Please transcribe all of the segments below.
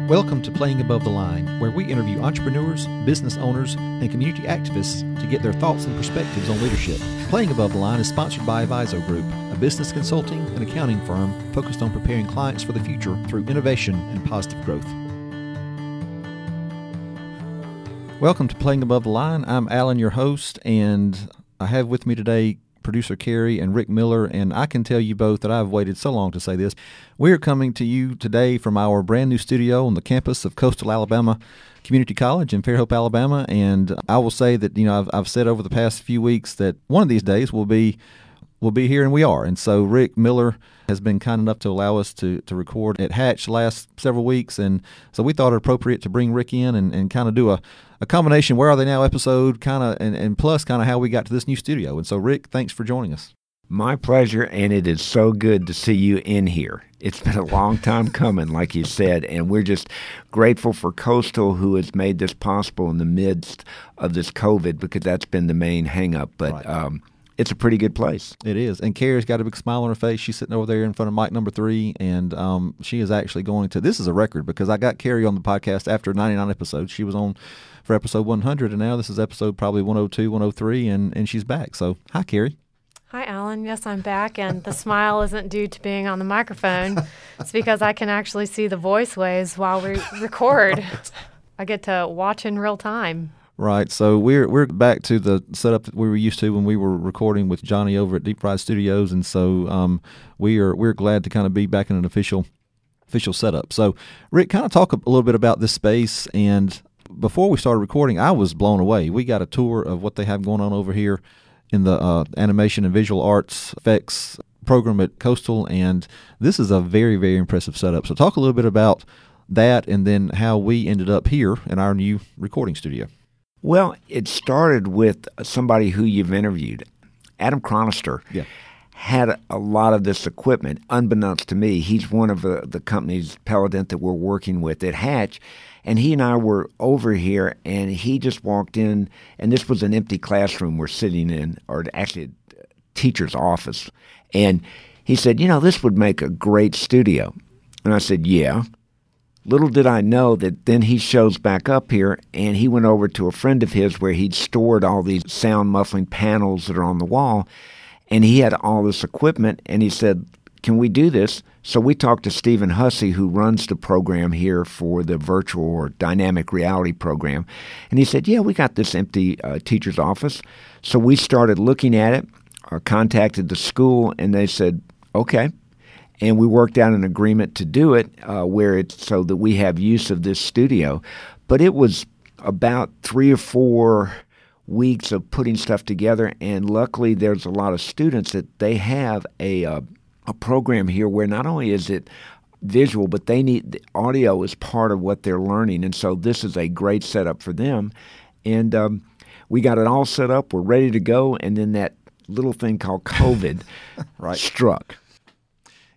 Welcome to Playing Above the Line, where we interview entrepreneurs, business owners, and community activists to get their thoughts and perspectives on leadership. Playing Above the Line is sponsored by Aviso Group, a business consulting and accounting firm focused on preparing clients for the future through innovation and positive growth. Welcome to Playing Above the Line. I'm Alan, your host, and I have with me today producer Kari and Rick Miller, and I can tell you both that I've waited so long to say this. We are coming to you today from our brand new studio on the campus of Coastal Alabama Community College in Fairhope, Alabama, and I will say that, I've said over the past few weeks that one of these days we'll be here, and we are. And so Rick Miller has been kind enough to allow us to record at Hatch the last several weeks, and so we thought it appropriate to bring Rick in and kind of do a combination Where Are They Now episode, kind of, and plus kind of how we got to this new studio. And so, Rick, thanks for joining us. My pleasure, and it is so good to see you in here. It's been a long time coming, like you said, and we're just grateful for Coastal, who has made this possible in the midst of this COVID, because that's been the main hang-up. But right. It's a pretty good place. It is. And Kari's got a big smile on her face. She's sitting over there in front of mic number 3, and she is actually going to – this is a record, because I got Kari on the podcast after 99 episodes. She was on for episode 100, and now this is episode probably 102, 103, and she's back. So, hi, Kari. Hi, Alan. Yes, I'm back, and the smile isn't due to being on the microphone. It's because I can actually see the voice waves while we record. Right. I get to watch in real time. Right. So we're back to the setup that we were used to when we were recording with Johnny over at Deep Fried Studios, and so we're glad to kind of be back in an official setup. So, Rick, kind of talk a little bit about this space. And before we started recording, I was blown away. We got a tour of what they have going on over here in the animation and visual arts effects program at Coastal, and this is a very, very impressive setup. So talk a little bit about that, and then how we ended up here in our new recording studio. Well, it started with somebody who you've interviewed, Adam Chronister. Yeah. Had a lot of this equipment, unbeknownst to me. He's one of the companies, Paladin, that we're working with at Hatch, and he and I were over here, and he just walked in, and this was an empty classroom we're sitting in, or actually a teacher's office, and he said, this would make a great studio. And I said, yeah. Little did I know that then he shows back up here, and he went over to a friend of his where he'd stored all these sound muffling panels that are on the wall, and he had all this equipment, and he said, can we do this? So we talked to Stephen Hussey, who runs the program here for the virtual or dynamic reality program, and he said, yeah, we got this empty teacher's office. So we started looking at it, contacted the school, and they said, okay. And we worked out an agreement to do it where it's so that we have use of this studio. But it was about 3 or 4 weeks of putting stuff together, and luckily there's a lot of students that they have a program here where not only is it visual, but they need the audio is part of what they're learning, and so this is a great setup for them. And we got it all set up, we're ready to go, and then that little thing called COVID right. struck.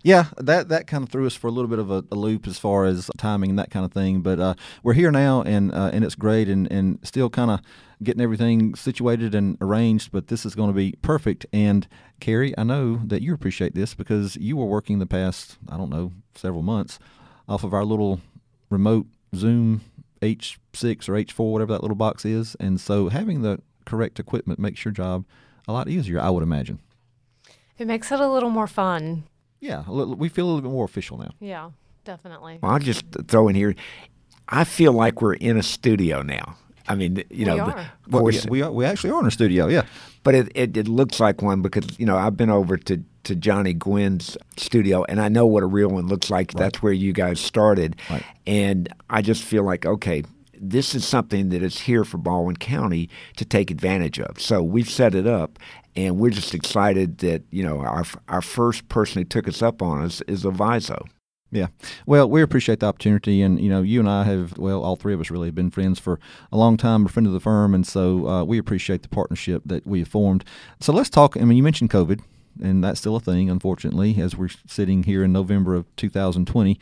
Yeah, that kind of threw us for a little bit of a loop as far as timing and that kind of thing. But we're here now, and it's great, and still kind of getting everything situated and arranged. But this is going to be perfect. And Kari, I know that you appreciate this because you were working the past, several months off of our little remote Zoom H6 or H4, whatever that little box is. And so having the correct equipment makes your job a lot easier, I would imagine. It makes it a little more fun. Yeah, we feel a little bit more official now. Yeah, definitely. Well, I'll just throw in here, I feel like we're in a studio now. I mean, we are. Of course, we actually are in a studio, yeah. But it looks like one because, I've been over to Johnny Gwynn's studio, and I know what a real one looks like. Right. That's where you guys started. Right. And I just feel like, okay, this is something that is here for Baldwin County to take advantage of. So we've set it up, and we're just excited that, our first person who took us up on us is Aviso. Yeah. Well, we appreciate the opportunity, and, you and I have, all three of us really have been friends for a long time, a friend of the firm, and so we appreciate the partnership that we have formed. So let's talk, you mentioned COVID, and that's still a thing, unfortunately, as we're sitting here in November of 2020.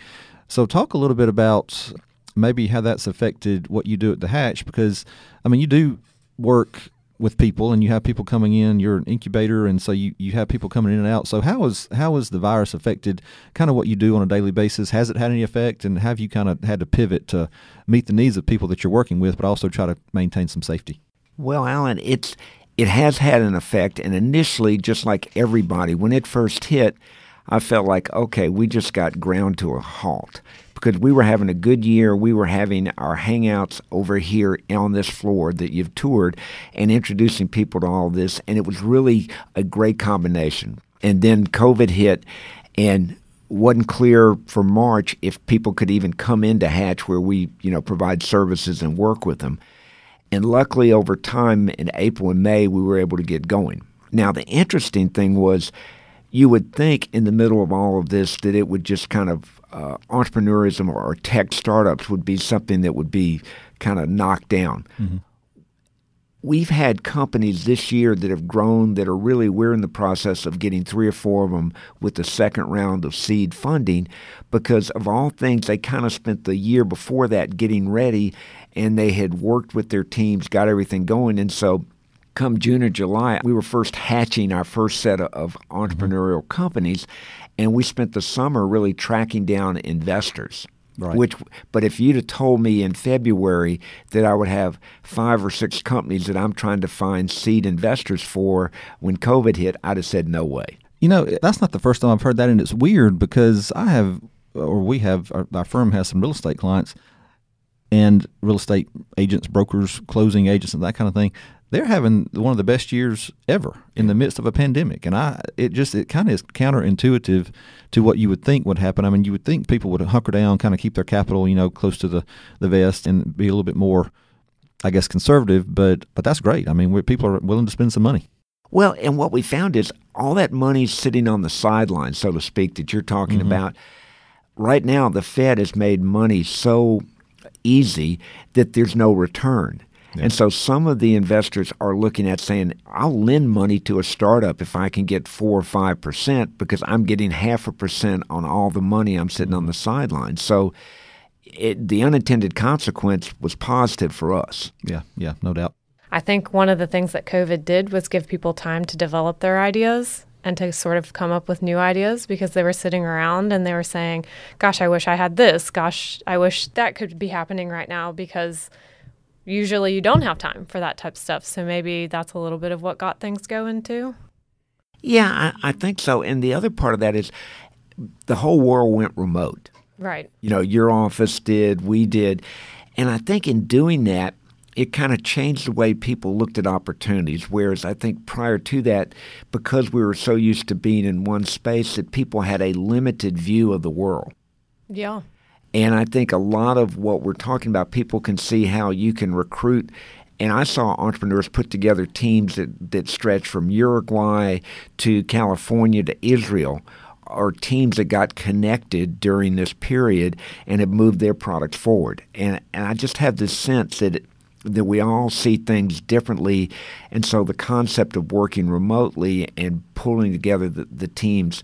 So talk a little bit about maybe how that's affected what you do at the Hatch, because, you do work with people, and you have people coming in. You're an incubator, and so you have people coming in and out. So how has the virus affected kind of what you do on a daily basis? Has it had any effect, and have you kind of had to pivot to meet the needs of people that you're working with, but also try to maintain some safety? Well, Alan, it has had an effect, and initially, just like everybody, when it first hit, I felt like, okay, we just got ground to a halt because we were having a good year. We were having our hangouts over here on this floor that you've toured and introducing people to all this, and it was really a great combination. And then COVID hit, and wasn't clear for March if people could even come into Hatch where we, provide services and work with them. And luckily, over time, in April and May, we were able to get going. Now, the interesting thing was, you would think in the middle of all of this that it would just kind of entrepreneurism or tech startups would be something that would be kind of knocked down. Mm-hmm. We've had companies this year that have grown that are really, we're in the process of getting 3 or 4 of them with the second round of seed funding because of all things, they kind of spent the year before that getting ready and they had worked with their teams, got everything going. And so come June or July, we were first hatching our first set of entrepreneurial companies, and we spent the summer really tracking down investors. Right. But if you'd have told me in February that I would have 5 or 6 companies that I'm trying to find seed investors for when COVID hit, I'd have said no way. That's not the first time I've heard that, and it's weird because our firm has some real estate clients and real estate agents, brokers, closing agents, and that kind of thing. They're having one of the best years ever in the midst of a pandemic, and it kind of is counterintuitive to what you would think would happen. I mean, you would think people would hunker down, kind of keep their capital, close to the vest, and be a little bit more, I guess, conservative. But that's great. I mean, people are willing to spend some money. Well, and what we found is all that money's sitting on the sidelines, so to speak, that you're talking about. Right now, the Fed has made money so easy that there's no return. Yeah. And so some of the investors are looking at saying, I'll lend money to a startup if I can get 4 or 5% because I'm getting 0.5% on all the money I'm sitting on the sidelines. So the unintended consequence was positive for us. Yeah, no doubt. I think one of the things that COVID did was give people time to develop their ideas and to sort of come up with new ideas because they were sitting around and they were saying, gosh, I wish I had this. Gosh, I wish that could be happening right now because usually you don't have time for that type of stuff. So maybe that's a little bit of what got things going too. Yeah, I think so. And the other part of that is the whole world went remote. Right. Your office did, we did. And I think in doing that, it kind of changed the way people looked at opportunities, whereas I think prior to that, because we were so used to being in one space, that people had a limited view of the world. Yeah. And I think a lot of what we're talking about, people can see how you can recruit. And I saw entrepreneurs put together teams that stretch from Uruguay to California to Israel, or teams that got connected during this period and have moved their products forward. And I just have this sense that we all see things differently. And so the concept of working remotely and pulling together the teams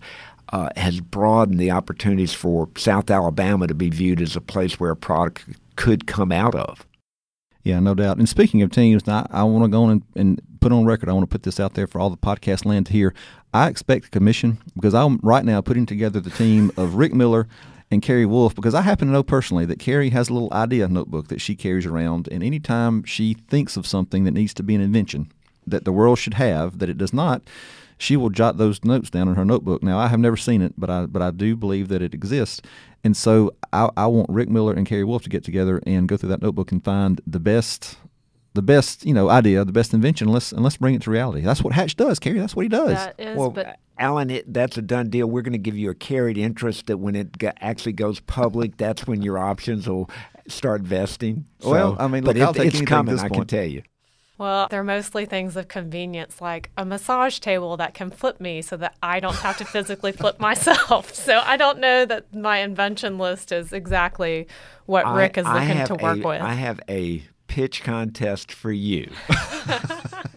has broadened the opportunities for South Alabama to be viewed as a place where a product could come out of. Yeah, no doubt. And speaking of teams, I want to go on and put on record, I want to put this out there for all the podcast land to hear. I expect a commission because I'm right now putting together the team of Rick Miller and Kari Wolf because I happen to know personally that Kari has a little idea notebook that she carries around, and anytime she thinks of something that needs to be an invention that the world should have, that it does not, she will jot those notes down in her notebook. Now, I have never seen it, but I do believe that it exists. And so I want Rick Miller and Kari Wolf to get together and go through that notebook and find the best idea, the best invention, and let's bring it to reality. That's what Hatch does, Kari. That's what he does. That is, well, but Alan, that's a done deal. We're going to give you a carried interest that when it actually goes public, that's when your options will start vesting. Well, I mean, look, I'll take it's coming, I can tell you. Well, they're mostly things of convenience, like a massage table that can flip me so that I don't have to physically flip myself. So I don't know that my invention list is exactly what Rick is looking to work with. I have a pitch contest for you.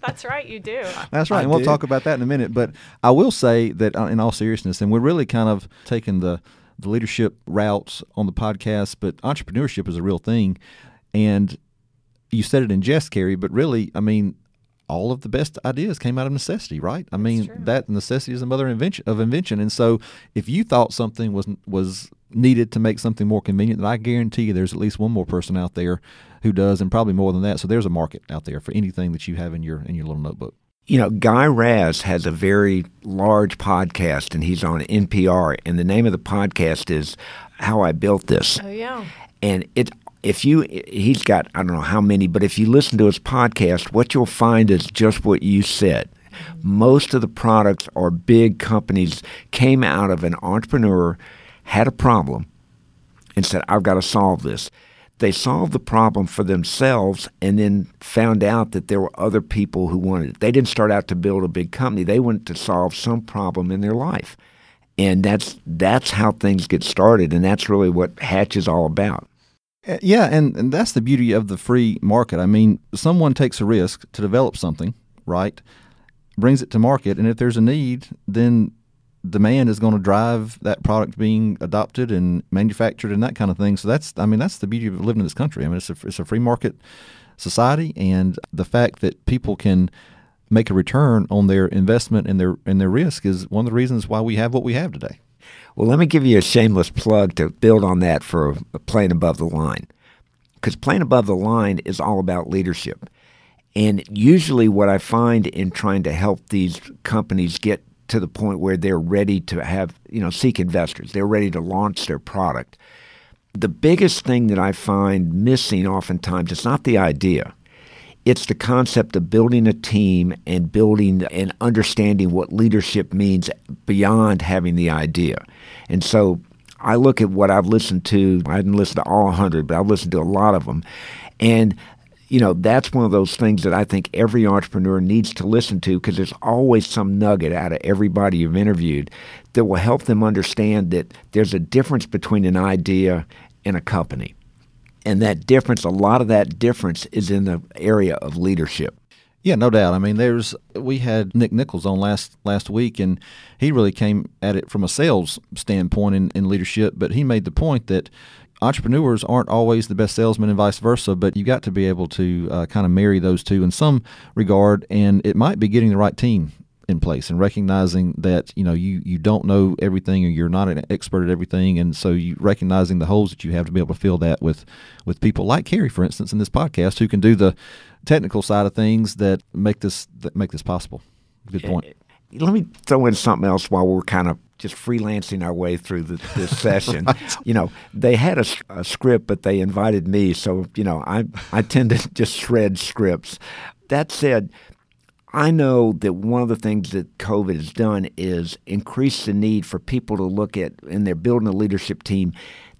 That's right, you do. That's right, and we'll talk about that in a minute. But I will say that in all seriousness, and we're really kind of taking the leadership routes on the podcast, but entrepreneurship is a real thing. And you said it in jest, Kari, but really, I mean, all of the best ideas came out of necessity, right? I mean, true. that necessity is the mother of invention. And so if you thought something was needed to make something more convenient, then I guarantee you there's at least one more person out there who does, and probably more than that. So there's a market out there for anything that you have in your little notebook. You know, Guy Raz has a very large podcast, and he's on NPR, and the name of the podcast is How I Built This. Oh, yeah. And he's got, I don't know how many, but if you listen to his podcast, what you'll find is just what you said. Most of the products or big companies came out of an entrepreneur, had a problem, and said, I've got to solve this. They solved the problem for themselves and then found out that there were other people who wanted it. They didn't start out to build a big company. They wanted to solve some problem in their life. And that's how things get started, and that's really what Hatch is all about. Yeah, and that's the beauty of the free market. I mean, someone takes a risk to develop something, right, brings it to market, and if there's a need, then demand is going to drive that product being adopted and manufactured and that kind of thing. So that's the beauty of living in this country. I mean, it's a free market society, and the fact that people can make a return on their investment and their risk is one of the reasons why we have what we have today. Well, let me give you a shameless plug to build on that for Playing Above the Line, because Playing Above the Line is all about leadership. And usually what I find in trying to help these companies get to the point where they're ready to seek investors, they're ready to launch their product, the biggest thing that I find missing oftentimes is not the idea. It's the concept of building a team and building and understanding what leadership means beyond having the idea. And so I look at what I've listened to. I didn't listen to all 100, but I've listened to a lot of them. And that's one of those things that I think every entrepreneur needs to listen to, because there's always some nugget out of everybody you've interviewed that will help them understand that there's a difference between an idea and a company. And that difference, a lot of that difference is in the area of leadership. Yeah, no doubt. I mean, we had Nick Nichols on last week, and he really came at it from a sales standpoint in leadership, but he made the point that entrepreneurs aren't always the best salesmen and vice versa, but you got to be able to kind of marry those two in some regard, and it might be getting the right team in place and recognizing that you don't know everything, or you're not an expert at everything, and so you recognizing the holes that you have to be able to fill that with people like Kari, for instance, in this podcast, who can do the technical side of things that make this possible. Good point. Let me throw in something else while we're kind of just freelancing our way through this session. Right. They had a script, but they invited me, so I tend to just shred scripts. That said, I know that one of the things that COVID has done is increase the need for people to look at, and they're building a leadership team.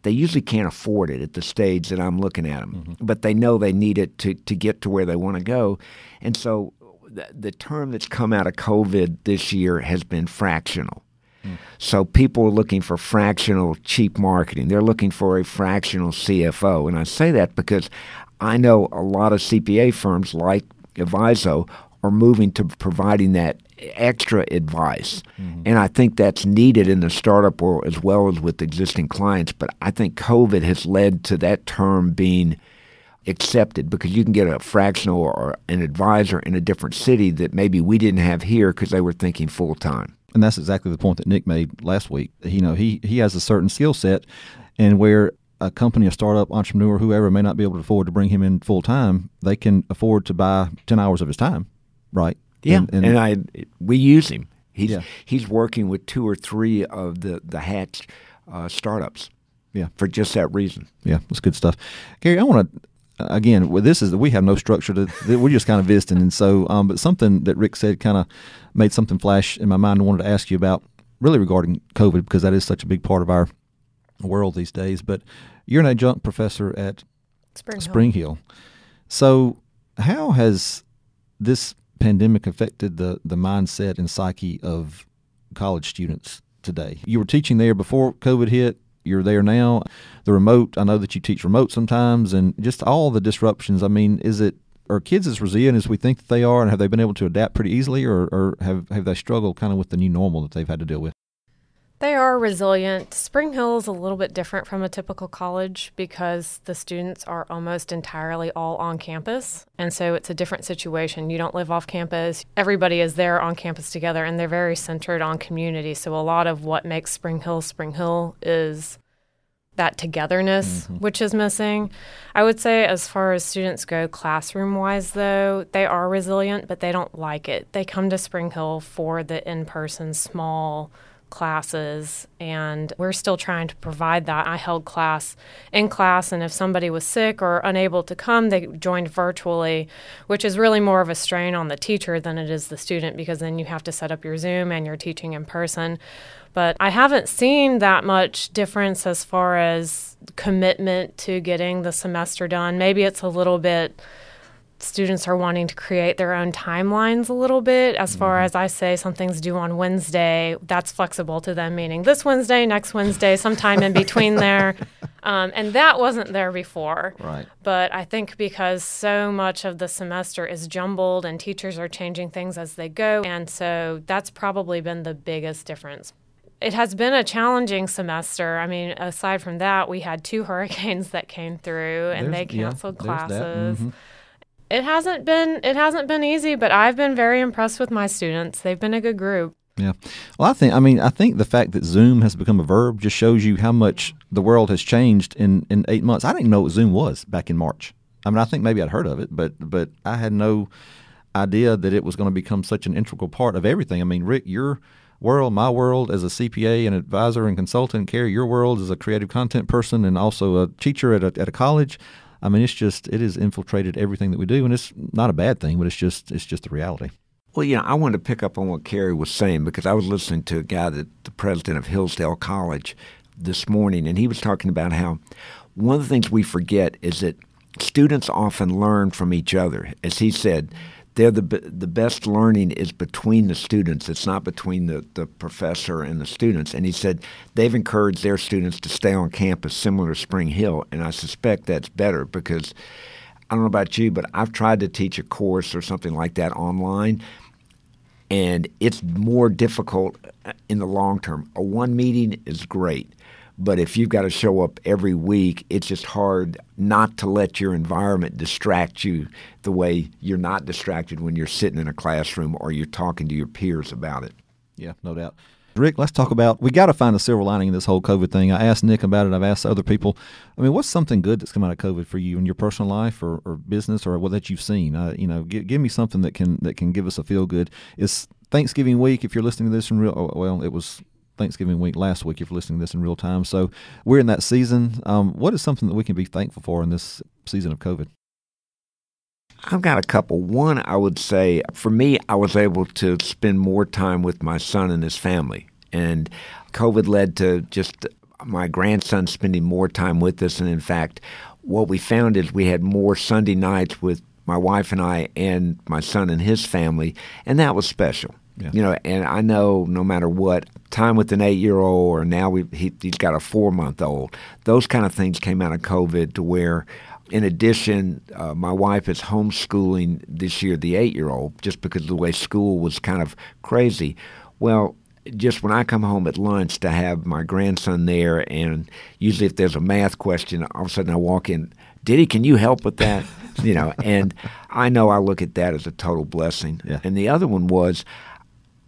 They usually can't afford it at the stage that I'm looking at them, mm-hmm. but they know they need it to get to where they want to go. And so the term that's come out of COVID this year has been fractional. Mm. So people are looking for fractional cheap marketing. They're looking for a fractional CFO. And I say that because I know a lot of CPA firms like Aviso are moving to providing that extra advice. Mm-hmm. And I think that's needed in the startup world as well as with existing clients. But I think COVID has led to that term being accepted, because you can get a fractional or an advisor in a different city that maybe we didn't have here because they were thinking full-time. And that's exactly the point that Nick made last week. He has a certain skill set, and where a company, a startup, entrepreneur, whoever may not be able to afford to bring him in full-time, they can afford to buy 10 hours of his time. Right. Yeah, and we use him. He's working with 2 or 3 of the Hatch startups. Yeah, for just that reason. Yeah, that's good stuff. Kari, I want to again. We have no structure we're just kind of visiting, and so but something that Rick said kind of made something flash in my mind. I wanted to ask you about, really regarding COVID, because that is such a big part of our world these days. But you're an adjunct professor at Spring Hill. So how has this pandemic affected the mindset and psyche of college students today? You were teaching there before COVID hit. You're there now. The remote, I know that you teach remote sometimes, and just all the disruptions. I mean, are kids as resilient as we think that they are, and have they been able to adapt pretty easily, or have they struggled kind of with the new normal that they've had to deal with? They are resilient. Spring Hill is a little bit different from a typical college because the students are almost entirely all on campus. And so it's a different situation. You don't live off campus. Everybody is there on campus together, and they're very centered on community. So a lot of what makes Spring Hill is that togetherness, which is missing. I would say as far as students go classroom-wise, though, they are resilient, but they don't like it. They come to Spring Hill for the in-person small classes, and we're still trying to provide that. I held class in class, and if somebody was sick or unable to come, they joined virtually, which is really more of a strain on the teacher than it is the student, because then you have to set up your Zoom and you're teaching in person. But I haven't seen that much difference as far as commitment to getting the semester done. Maybe it's a little bit, students are wanting to create their own timelines a little bit. As far as I say something's due on Wednesday, that's flexible to them, meaning this Wednesday, next Wednesday, sometime in between there. And that wasn't there before. Right. But I think because so much of the semester is jumbled and teachers are changing things as they go, and so that's probably been the biggest difference. It has been a challenging semester. I mean, aside from that, we had 2 hurricanes that came through, and they canceled classes. It hasn't been easy, but I've been very impressed with my students. They've been a good group. Yeah. Well, I think the fact that Zoom has become a verb just shows you how much the world has changed in 8 months. I didn't know what Zoom was back in March. I mean, I think maybe I'd heard of it, but I had no idea that it was going to become such an integral part of everything. I mean, Rick, your world, my world as a CPA and advisor and consultant, Kari, your world as a creative content person and also a teacher at a college. I mean, it has infiltrated everything that we do, and it's not a bad thing, but it's just the reality. Well, I wanted to pick up on what Kari was saying because I was listening to a guy, the president of Hillsdale College, this morning, and he was talking about how one of the things we forget is that students often learn from each other. As he said, the best learning is between the students. It's not between the professor and the students. And he said they've encouraged their students to stay on campus similar to Spring Hill, and I suspect that's better because I don't know about you, but I've tried to teach a course or something like that online, and it's more difficult in the long term. A one meeting is great, but if you've got to show up every week, it's just hard not to let your environment distract you the way you're not distracted when you're sitting in a classroom or you're talking to your peers about it. Yeah, no doubt. Rick, let's talk about, we got to find a silver lining in this whole COVID thing. I asked Nick about it. I've asked other people. I mean, what's something good that's come out of COVID for you in your personal life or business or what that you've seen? Give me something that can give us a feel good. It's Thanksgiving week if you're listening to this in it was Thanksgiving week last week if you're listening to this in real time. So we're in that season. What is something that we can be thankful for in this season of COVID? I've got a couple. One, I would say, for me, I was able to spend more time with my son and his family. And COVID led to just my grandson spending more time with us. And in fact, what we found is we had more Sunday nights with my wife and I and my son and his family, and that was special. Yeah. And I know no matter what, time with an 8-year-old or now he's got a 4-month-old, those kind of things came out of COVID to where, in addition, my wife is homeschooling this year the 8-year-old just because of the way school was kind of crazy. Well, just when I come home at lunch to have my grandson there, and usually if there's a math question, all of a sudden I walk in, Diddy, can you help with that? And I know I look at that as a total blessing. Yeah. And the other one was,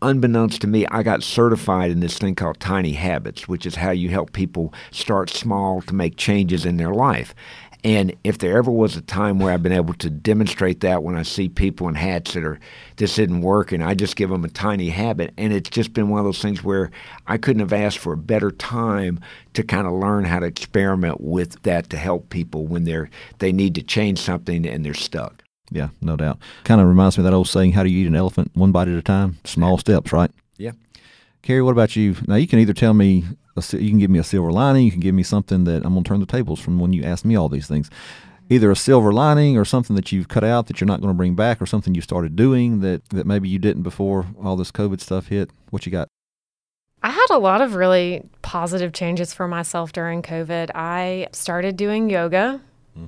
unbeknownst to me, I got certified in this thing called Tiny Habits, which is how you help people start small to make changes in their life. And if there ever was a time where I've been able to demonstrate that when I see people in hats that are, this isn't working, I just give them a tiny habit. And it's just been one of those things where I couldn't have asked for a better time to kind of learn how to experiment with that to help people when they need to change something and they're stuck. Yeah, no doubt. Kind of reminds me of that old saying, how do you eat an elephant? One bite at a time, small steps, right? Yeah. Kari, what about you? Now, you can either tell me, you can give me a silver lining, you can give me something that I'm going to turn the tables from when you ask me all these things. Either a silver lining or something that you've cut out that you're not going to bring back or something you started doing that maybe you didn't before all this COVID stuff hit. What you got? I had a lot of really positive changes for myself during COVID. I started doing yoga,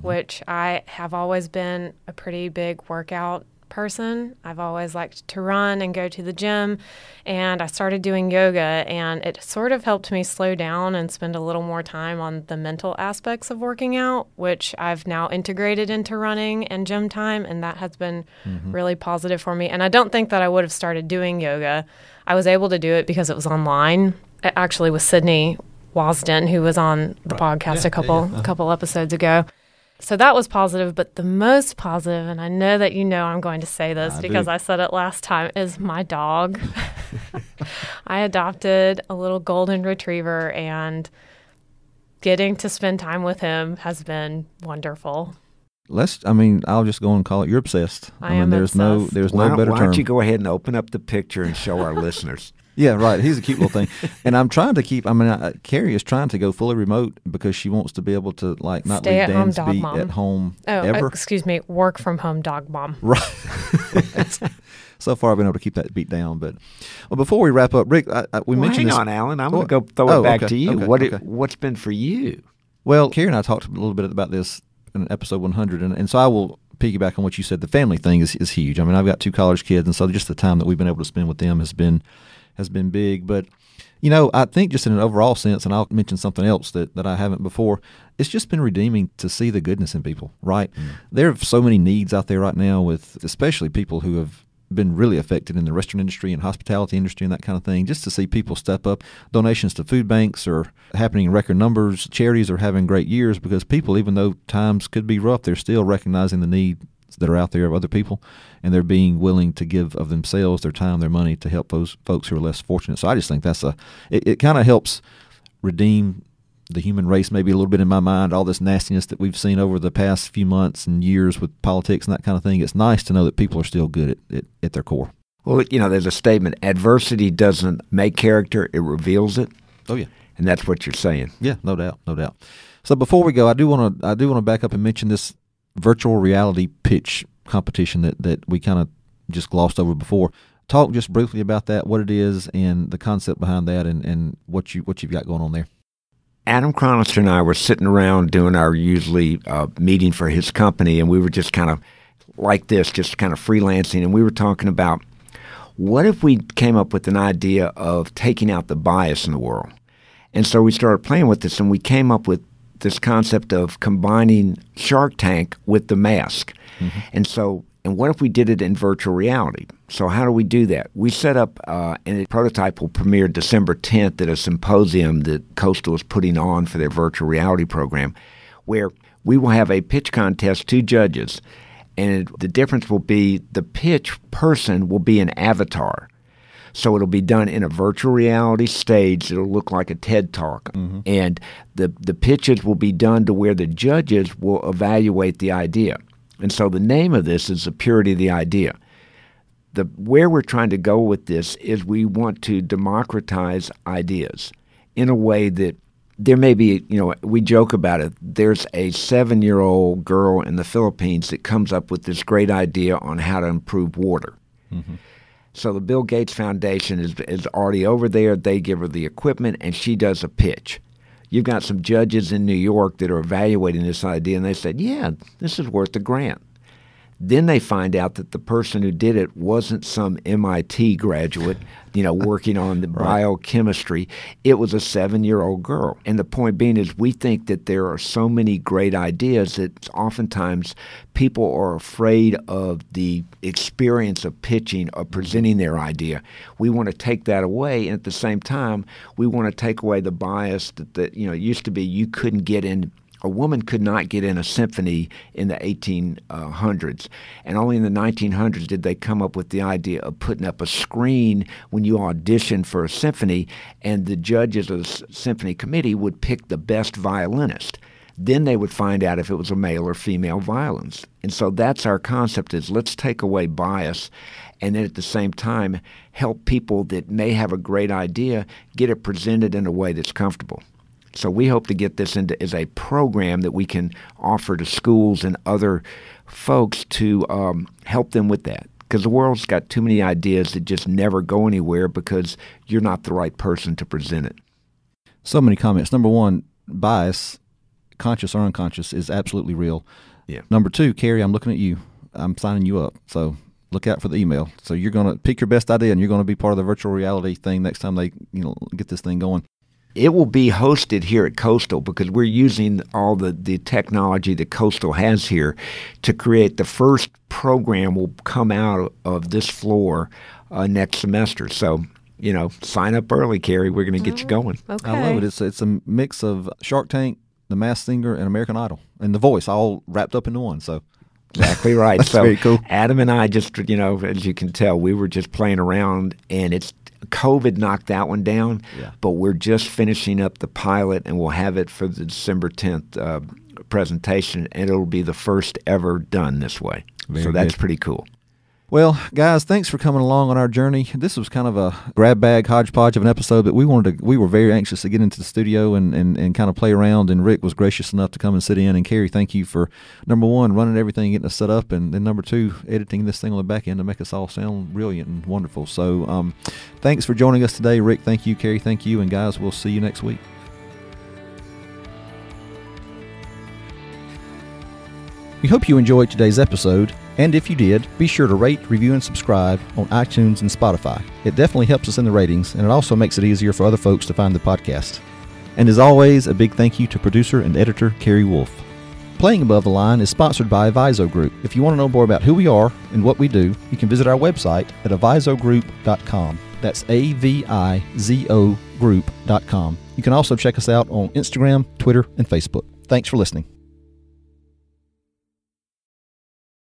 which I have always been a pretty big workout person. I've always liked to run and go to the gym, and I started doing yoga, and it sort of helped me slow down and spend a little more time on the mental aspects of working out, which I've now integrated into running and gym time, and that has been really positive for me. And I don't think that I would have started doing yoga. I was able to do it because it was online, actually with Sydney Wasden, who was on the podcast a couple episodes ago. So that was positive, but the most positive, and I know that you know I'm going to say this because I said it last time, is my dog. I adopted a little golden retriever, and getting to spend time with him has been wonderful. I'll just go and call it you're obsessed. There's no better term. Why don't you go ahead and open up the picture and show our listeners? Yeah, right. He's a cute little thing. And I'm trying to keep, Kari is trying to go fully remote because she wants to be able to, not Stay leave Dansby at home ever. Excuse me, work from home dog mom. Right. So far, I've been able to keep that beat down. But before we wrap up, Rick, we mentioned this. Hang on, Alan. I'm going to go throw it back to you. Okay. What's been for you? Well, Kari and I talked a little bit about this in episode 100, and so I will piggyback on what you said. The family thing is huge. I've got 2 college kids, and so just the time that we've been able to spend with them has been big. But, I think just in an overall sense, and I'll mention something else that I haven't before, it's just been redeeming to see the goodness in people, right? There are so many needs out there right now with especially people who have been really affected in the restaurant industry and hospitality industry and that kind of thing. Just to see people step up. Donations to food banks are happening in record numbers. Charities are having great years because people, even though times could be rough, they're still recognizing the needs that are out there of other people, and they're being willing to give of themselves, their time, their money to help those folks who are less fortunate. So I just think it kind of helps redeem the human race maybe a little bit in my mind, all this nastiness that we've seen over the past few months and years with politics and that kind of thing. It's nice to know that people are still good at their core. Well, there's a statement, adversity doesn't make character, it reveals it. Oh, yeah. And that's what you're saying. Yeah, no doubt. So before we go, I do want to back up and mention this virtual reality pitch competition that we kind of just glossed over before. Talk just briefly about that, what it is, and the concept behind that, and what you've got going on there. Adam Chronister and I were sitting around doing our usually meeting for his company, and we were just kind of like this, just kind of freelancing, and we were talking about what if we came up with an idea of taking out the bias in the world. And so we started playing with this, and we came up with this concept of combining Shark Tank with The Mask. And what if we did it in virtual reality? So how do we do that? We set up, and the prototype will premiere December 10th at a symposium that Coastal is putting on for their virtual reality program, where we will have a pitch contest, 2 judges, and the difference will be the pitch person will be an avatar. So it'll be done in a virtual reality stage. It'll look like a TED Talk. And the pitches will be done to where the judges will evaluate the idea. And so the name of this is The Purity of the Idea. Where we're trying to go with this is we want to democratize ideas in a way that there may be, we joke about it. There's a 7-year-old girl in the Philippines that comes up with this great idea on how to improve water. So the Bill Gates Foundation is already over there. They give her the equipment, and she does a pitch. You've got some judges in New York that are evaluating this idea, and they said, yeah, this is worth a grant. Then they find out that the person who did it wasn't some MIT graduate, working on the biochemistry. It was a 7-year-old girl. And the point being is we think that there are so many great ideas that oftentimes people are afraid of the experience of pitching or presenting their idea. We want to take that away, and at the same time, we want to take away the bias that it used to be you couldn't get in. A woman could not get in a symphony in the 1800s, and only in the 1900s did they come up with the idea of putting up a screen when you audition for a symphony, and the judges of the symphony committee would pick the best violinist. Then they would find out if it was a male or female violinist. And so that's our concept, is let's take away bias and then at the same time help people that may have a great idea get it presented in a way that's comfortable. So we hope to get this into as a program that we can offer to schools and other folks to help them with that. Because the world's got too many ideas that just never go anywhere because you're not the right person to present it. So many comments. Number one, bias, conscious or unconscious, is absolutely real. Yeah. Number two, Kari, I'm looking at you. I'm signing you up. So look out for the email. So you're going to pick your best idea, and you're going to be part of the virtual reality thing next time they get this thing going. It will be hosted here at Coastal because we're using all the technology that Coastal has here to create the first program will come out of this floor next semester. So, sign up early, Kari. We're going to get you going. Okay. I love it. It's a mix of Shark Tank, The Masked Singer, and American Idol, and The Voice all wrapped up into one. So exactly right. That's so very cool. Adam and I just, as you can tell, we were just playing around, and COVID knocked that one down, but we're just finishing up the pilot, and we'll have it for the December 10th presentation, and it'll be the first ever done this way. So that's pretty cool. Well, guys, thanks for coming along on our journey. This was kind of a grab bag hodgepodge of an episode, but we were very anxious to get into the studio and kind of play around, and Rick was gracious enough to come and sit in. And Kari, thank you for, number one, running everything, getting us set up, and then number two, editing this thing on the back end to make us all sound brilliant and wonderful. So thanks for joining us today. Rick, thank you. Kari, thank you. And guys, we'll see you next week. We hope you enjoyed today's episode, and if you did, be sure to rate, review, and subscribe on iTunes and Spotify. It definitely helps us in the ratings, and it also makes it easier for other folks to find the podcast. And as always, a big thank you to producer and editor Kari Wolf. Playing Above the Line is sponsored by Avizo Group. If you want to know more about who we are and what we do, you can visit our website at avizogroup.com. That's AVIZO group.com. You can also check us out on Instagram, Twitter, and Facebook. Thanks for listening.